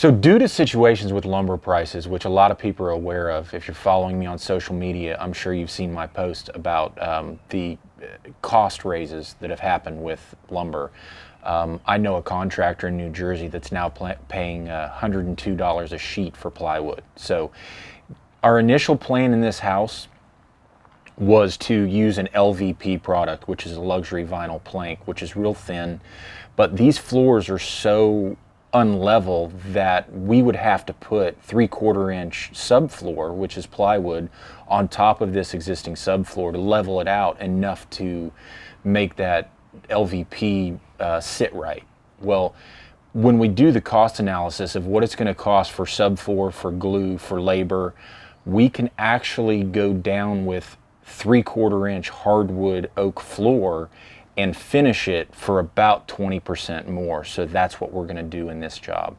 So due to situations with lumber prices, which a lot of people are aware of, if you're following me on social media, I'm sure you've seen my post about the cost raises that have happened with lumber. I know a contractor in New Jersey that's now paying $102 a sheet for plywood. So our initial plan in this house was to use an LVP product, which is a luxury vinyl plank, which is real thin. But these floors are so unlevel that we would have to put 3/4 inch subfloor, which is plywood, on top of this existing subfloor to level it out enough to make that LVP sit right. Well, when we do the cost analysis of what it's going to cost for subfloor, for glue, for labor, we can actually go down with 3/4 inch hardwood oak floor and finish it for about 20% more. So that's what we're going to do in this job.